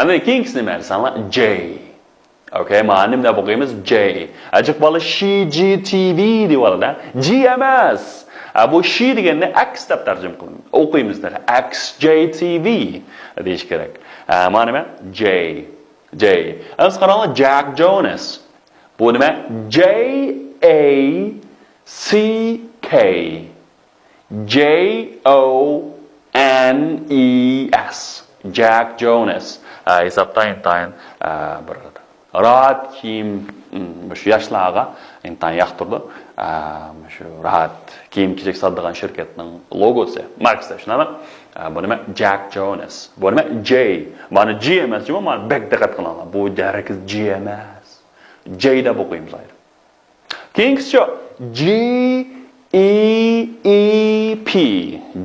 Endi keyingisini mersanlar J. Okay, ma'nim de bakayımız J. Acık balı she G TV diyorlar. G emas. Bu she degende X deb tarjim qilamiz. O'qiymiz X J TV deyish kerak. Ma'nim J. J. Biz qaranglar Jack Jonas. Bu nima? J A C K J O N E S. Jack Jonas. Hesaptayın bir rahat kiyim şu yaşlarga intan yaxtırdı. Şu rahat kiyim kiyecek satadigan şirketning logosi, markasi shunami? Bu nima? Jack Jonas. Bu nima? J. Mana G emas, mana bek diqqat qilinglar. Bu darakiz G emas. J deb o'qiymiz ayrim. Keyingisi G E E P.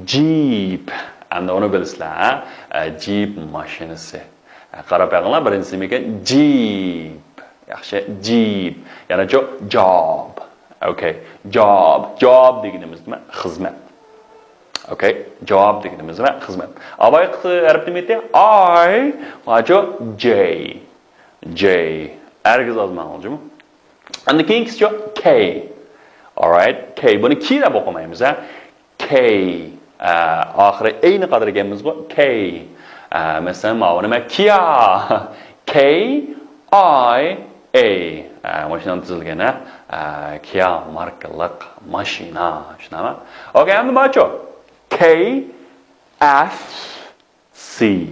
Jeep. Endi uni bilasizlar, Jeep mashinasi. Qarab qo'yinglar, birinchisi ekan Jeep. Yaxshi, Jeep. Yana job. Okay, job. Job deganimiz nima? Xizmat. Okay, job deganimiz nima? Xizmat. Avay harf nima edi? I, vajo J. J. Ergiz ozman olajmi? Endi keyingisi K. All right, K. Buni K deb o'qimaymiz, ha? K. Oxiri ayni qadar ekanmiz bu K. Mesela mana nima? Kia. K I A. Mashina tuzilgan, Kia markaliq mashina, shunami? Okay, endi macho. K F C.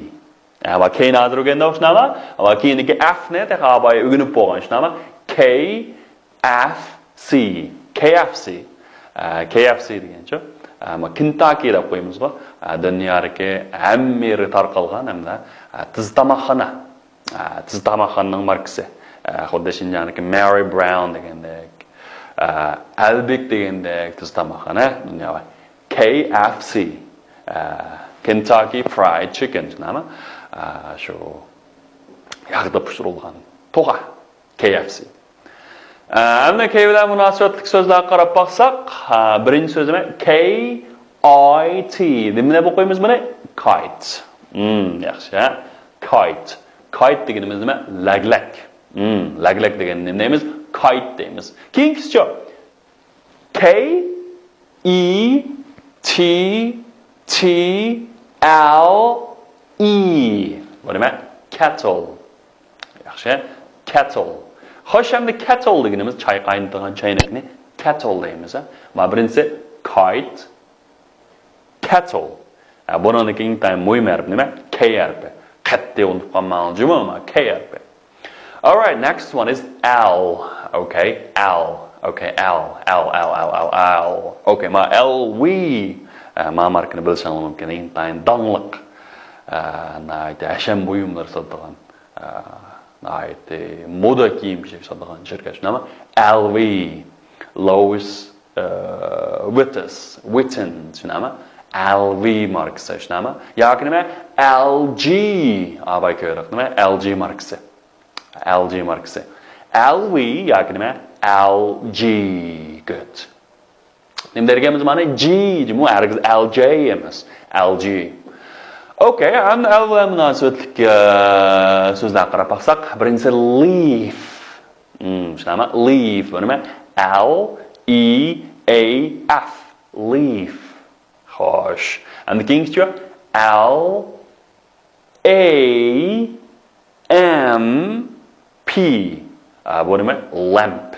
Va K nadir o'ganda shunami? Va keyingi F ne taqabay o'ginib bo'lgan, shunami? K F C. KFC. KFC degancha. Kentucky deb qo'ymizga, dunyodagi hamma yeri tarqalgan hamda tiztamaxona. Tiztamaxonaning markasi. Xuddi shunday Mary Brown degandek, Albik degandek tiztamaxona dunyoda. KFC. Kentucky Fried Chicken, nima? Shu yog'da pishirilgan to'g'a. KFC. Endi K bilan munosabatli so'zlarga qarab baqsaq, birinchi so'z nima? K I T. Nima deb o'qiymiz buni? Kite. Yaxshi, ha? Kite. Kite deganimiz nima? Laglak. Laglak degan nima deymiz? Kite deymiz. Keyingisi K E T T L E. Bu nima? Kettle. Yaxshi, kettle. Xo'sh, endi kettle deganimiz choy qaynatadigan chaynakni kettle deymiz, ha? Ma birinchisi kite, kettle. Bundan keyin muhim harf nima? K harfi. Qattiq unutib qolmaylikmi, ma K harfi. All right, next one is L. Okay, L. Okay, L. Okay, ma L V. Ma markani bilsangiz mumkin, intayin dangliq. Asham buyumlar sotadigan. Moda kiyimchilik sotadigan shirkat nima? LV. Lois Witten shunami? LV markasi shunami? Yoki nima? LG. Abay ko'rib nima? LG markasi. LG markasi. LV yoki nima? LG. Good. Nima derganimiz mana G, bu argiz LJ emas. LG. Okay, and L bilan munosabatlik so'zlarga qarab baqsaq, birinchisi leaf. Shunami? Leaf. Bu nima? L E A F. Leaf. Xo'sh. Endi keyingisi L A M P. Bu nima? Lamp.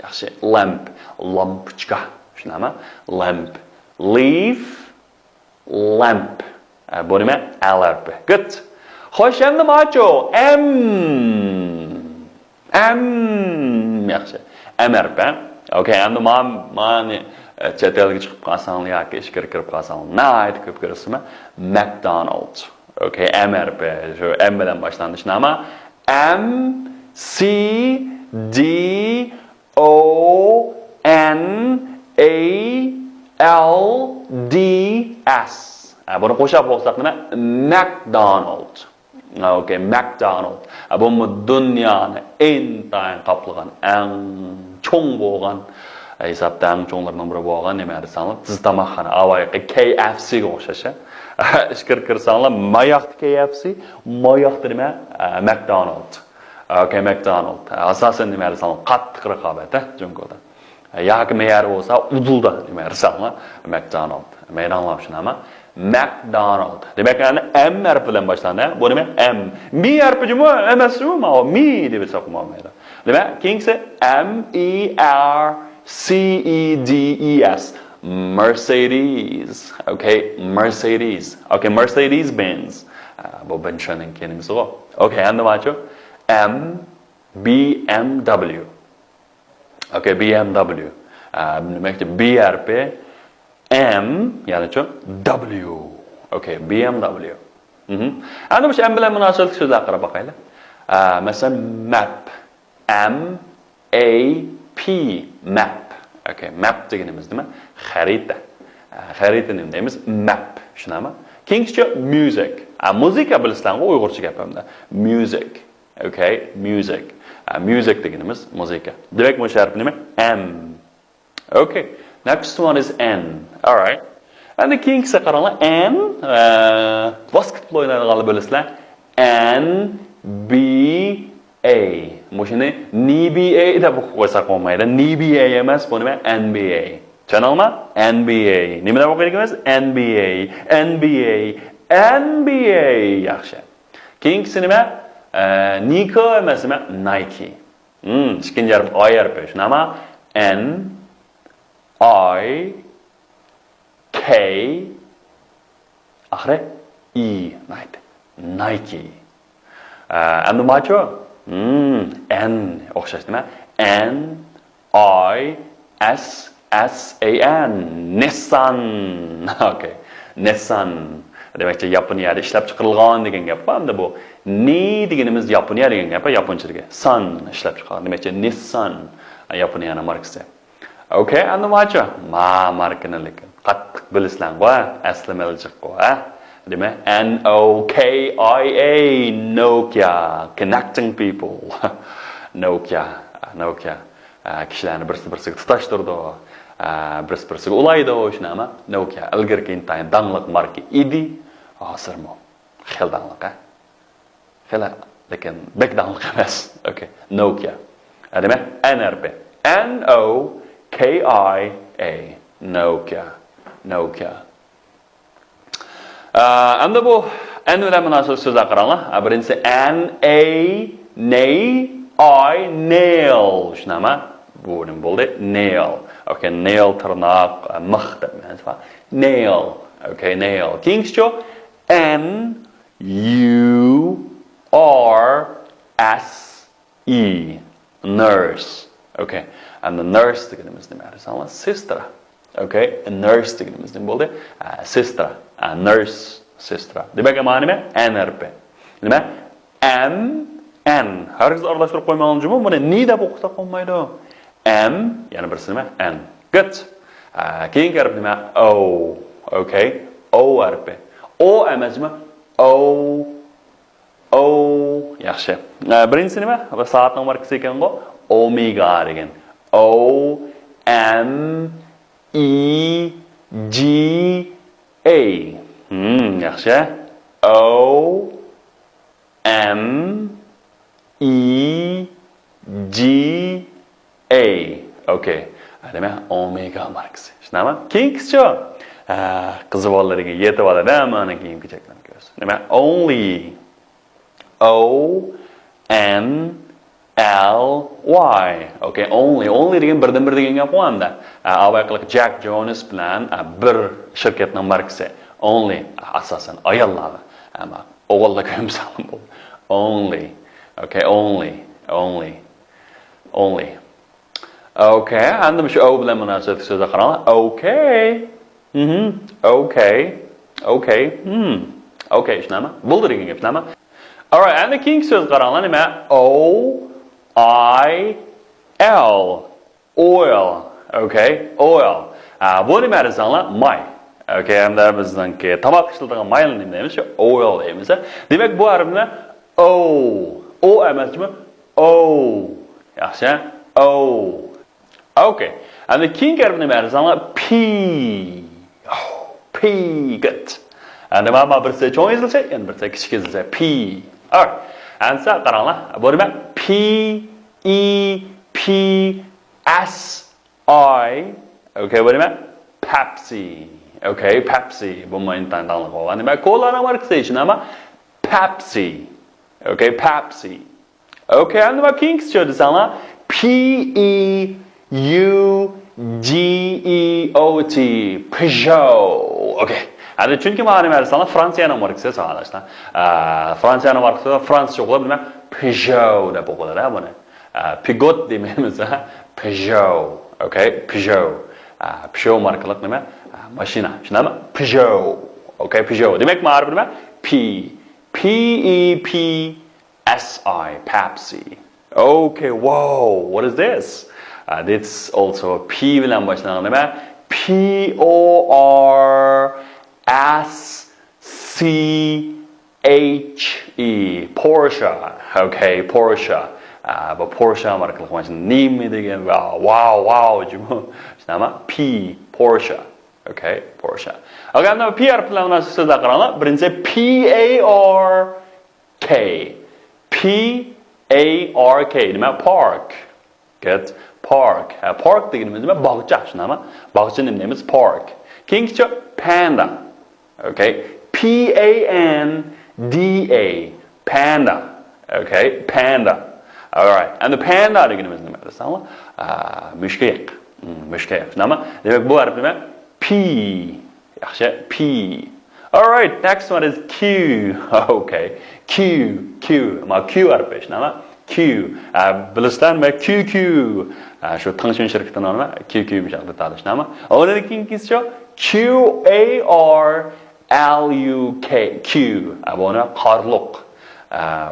Yaxshi, lamp. Lampochka. Shunami? Lamp. Leaf. Lamp. Bu nima? L harfi. Good. Xo'sh, endi macho M. Yaxshi. M harfi. Okay, endi mani chet elga chiqib qolsang yoki ishga kirib qolsang, nayt ko'p ko'rasizmi? McDonald's. Okay, M harfi. Shu M bilan boshlanish nima? M C D O N A L D S. Buni qo'shib o'qsak nima? McDonald. Okay, McDonald. Bu dunyoni eng tayin qoplagan, eng cho'ng bo'lgan Hesapda eng cho'nglarning biri bo'lgan nima desanglar, tiz tomoqxona, avayqi KFC ga o'xshash. Ishkir kirsanglar, mayoqda KFC, mayoqda nima? McDonald. Okay, McDonald. Asosan nima desanglar, qattiq raqobat, Jungoda. Yoki me'yor bo'lsa, udulda nima desanglar, McDonald. Men anglashunami? McDonald. Demak, M harfi bilan boshlanadi. Bu nima? M. Mi harfimi emasmi? Mi deb hisoblanmaydi. Demak, keyingisi M E R C E D E S. Mercedes. Okay, Mercedes. Okay, Mercedes Benz. Bu Benz'ning keyingisi. Okay, endi macho M B M W. Okay, BMW. Demakki B harfi M yani W. Okay, BMW. Endi bu M bilan munosabatli so'zlar qarab boqaylik. Masalan, map. M A P map. Okay, map deganimiz nima? Xarita. Xarita nima deymiz? Map. Shunami? Keyingicha music. Muzika bilasizlarmi Uyg'urcha gapimda? Music. Okay, music. Music deganimiz muzika. Demak, bu harf nima? M. Okay. Next one is N. All right. And the keyingisi qaranglar, N basketbol o'ynaydiganlar bilasizlar. N B A. Mushuni NBA deb o'qisak bo'lmaydi. NBA emas, bu nima? NBA. Tushuningmi? NBA. Nima deb o'qiymiz? NBA. NBA. NBA. Yaxshi. Keyingisi nima? Nike emasmi? Nike. Ikkinchi harf I harfi. Shunami? N I K akhiri E. Nike. Endi macho? N o'xshash nima? N I S S A N. Nissan. Okay. Nissan. Demakchi Yaponiyada ishlab chiqarilgan degan gap bu. Hamda bu ni deganimiz Yaponiya degan gap, yaponchaga. Sun ishlab chiqarilgan. Demakchi Nissan Yaponiyaning markasi. Okay, endi macho? Markani lekin qattiq bilisizlar-ku, aslimalchiq-ku, Demak, N O K I A, Nokia, connecting people. Nokia. Kishilarni birsi-birsiga tutashtirdi. Birsi-birsiga ulaydi, shunami? Nokia ilgirki intayin dangliq marka edi. Hozirmi? Xil dangliq, Xil, lekin bek dangliq emas. Okay, Nokia. Demak, N harfi. N O K I A. Nokia. Endi bu N bilan munosabat so'zlar qaranglar. Birinchisi N A nail. Shunami? Bu nima bo'ldi? Nail. Okay, nail tirnoq, mix deb ma'nosi. Nail. Okay, nail. Keyingicha N U R S E. Nurse. Okay. And the nurse deganimiz nima? Sister. Okay, a nurse deganimiz nima bo'ldi? Sister. Nurse, sister. Demak, ma'no nima? N harfi. Nima? M N. Hargiz aralashtirib qo'ymaguncha buni ni deb o'qisa qolmaydi. M, yana birisi nima? N. Good. Keyingi harf nima? O. Okay, O harfi. O emasmi? O. Yaxshi. Birinchisi nima? Soatning markasi ekan-ku. Omega degan. O M E G A. Yaxshi. O M E G A. Okay. Demak, omega markasi. Shunami? Keyingisi qizi bolalarga yetib oladi, mana kiyim kechaklarni ko'rasiz. Nima? Only. O N L Y. Okay, only degan birdan bir degan gap bo'lganda. Avvalgilik Jack Jonas bilan bir shirkatning markasi. Only asosan ayollar. Ammo o'g'illarga ham salom bo'ldi. Only. Okay, only. Okay, endi shu o bilan munosabatli so'zlar qaranglar. Okay. Okay, shunami? Bo'ldi degan gap, shunami? All right, endi keyingi so'z qaranglar, nima? O I L. Oil. Okay, oil. Bu nima desanglar? May. Okay, endi bizningki tomoq ishlatadigan mayni nima deymiz? Oil deymiz. Demak, bu harfni O emasmi? O. Yaxshi. O. Okay. And the king harfini nima desanglar? P. Oh, P. Good. And the mama birse cho'ng yozilsa, yana birse kichik yozilsa P. Alright. Answer qaranglar. Bu nima? P E P S I. Okay, bu nima? Pepsi. Okay, Pepsi. Bu men tandanlik bo'lgan. Nima? Cola markasi nima? Pepsi. Okay, Pepsi. Okay, and nima kings cho desanglar? P E U G E O T. Peugeot. Okay. Hadi chunki mana nima desanglar Fransiyaning markasi sanalashlar. Fransiyaning markasi Franscha bo'lib nima? Peugeot deb o'qiladi buni. Peugeot demaymiz, Peugeot. Okay, Peugeot. Peugeot markalik nima? Mashina. Shunami? Peugeot. Okay, Peugeot. Demak, ma'rif nima? P. P E P S I. Pepsi. Okay, whoa. What is this? This also a P bilan boshlangan nima? P O R S C H E. Porsche. Okay, Porsche. But Porsche markalik mashina nima degan? Wow. Nima? P. Porsche. Okay, Porsche. Okay, now P harfi bilan so'zlar qaranglar. Birinchisi P A R K. P A R K. Nima? Park. Good. Park. Park deganimiz nima? Bog'cha, shunami? Bog'cha nima deymiz? Park. Keyingichi panda. Okay. P A N D A. Panda. Okay, panda. All right. And the panda deganimiz nima desanglar? Mushkayaq. Mushkayaq. Shunami? Demak, bu harf nima? P. Yaxshi, P. All right, next one is Q. Okay, Q. Ma Q harfi shunami? Q. Bilasizlarmi? QQ. Shu Tangshan shirkatining nomi QQ bu yerda shunami? Undan keyingisi Q A R L U K. Q. Bu nima? Qarluq.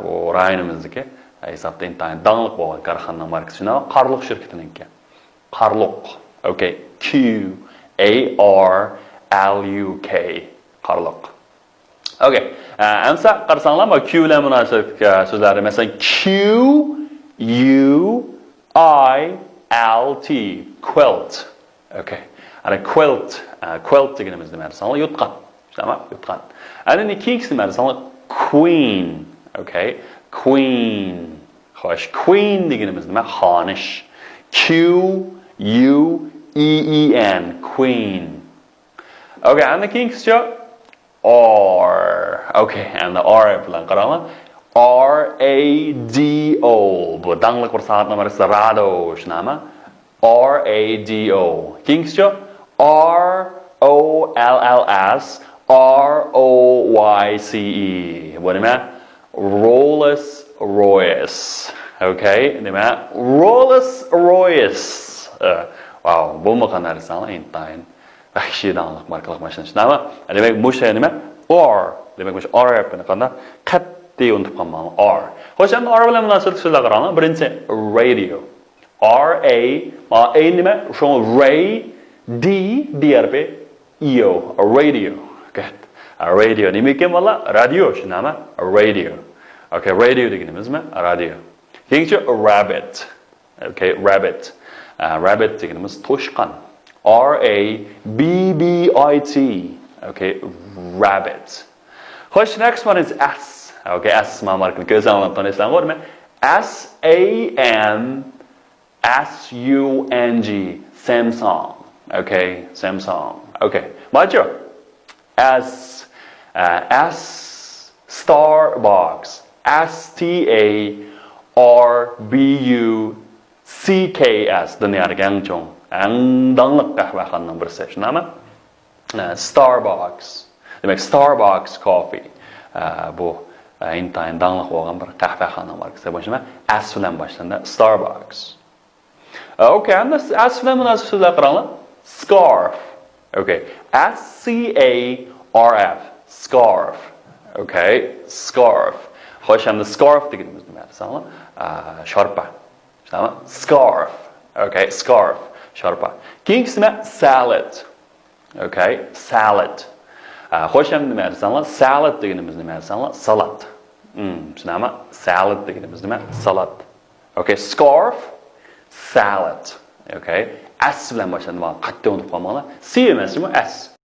Bu rayonimizniki hisobda intayin dangliq bo'lgan korxonaning markasi shunami? Qarluq shirkatiniki. Qarluq. Okay, Q A R L U K. Qarluq. Okay. Answer qarasanglar, Q bilan munosib so'zlari masalan Q U I L T. Quilt. Okay. Ana quilt deganimiz nima desanglar? Yutqan. Shunami? Yutqan. Ana keyingisi nima desanglar? Queen. Okay. Queen. Xo'sh, Queen deganimiz nima? Xonish. Q U E E N. Queen. Okay, and the keyingisi R. Okay, and the R bilan qaranglar. R A D O. Bu dangliq bir soat numarasi Rado shunami? R A D O. Keyingisi R O L L S R O Y C E. Bu nima? Rolls Royce. Okay, nima? Rolls Royce. Wow, bu qanday desanglar intayin vahshiydanlik markalik mashina shunami? Demak, bu shay nima? R. Demak, bu R harfini qanday qat'iy unutib qolmayman. R. Xo'sh, endi R bilan munosabat so'zlar qaranglar. Birinchi radio. R A nima? Shu Ray D harfi E O. Radio. Good. Radio nima ekan bola? Radio shunami? Radio. Okay, radio deganimizmi? Radio. Keyinchi rabbit. Okay, rabbit. Rabbit deganimiz to'shqan. R A B B I T. Okay, rabbit. Xo'sh, next one is S. Okay, S markani ko'zlanib tanishlar. S A M S U N G. Samsung. Okay, Samsung. Okay, macho. S Starbucks. S T A R B U C K S. Dunyada gangchong. Dangliq qahvaxonaning birisi shunami? Starbucks. Demak, Starbucks coffee. Bu intayin dangliq bo'lgan bir qahvaxona markasi. Bu nima? S bilan boshlanadi. Starbucks. Okay, and this S bilan munosib so'zlar qaranglar. Scarf. Okay, S C A R F. Scarf. Okay, scarf. Xo'sh, endi scarf deganimiz nima desanglar? Sharpa. Shunami? Scarf. Okay, scarf. Sharpa. Keyingisi nima? Salad. Okay, salad. Xo'sh, endi nima desanglar? Salad deganimiz nima desanglar? Salat. Shunami? Salad deganimiz nima? Salat. Okay, scarf, salad. Okay? S bilan boshlanadi. Qattiq unutib qolmanglar. C emas, S.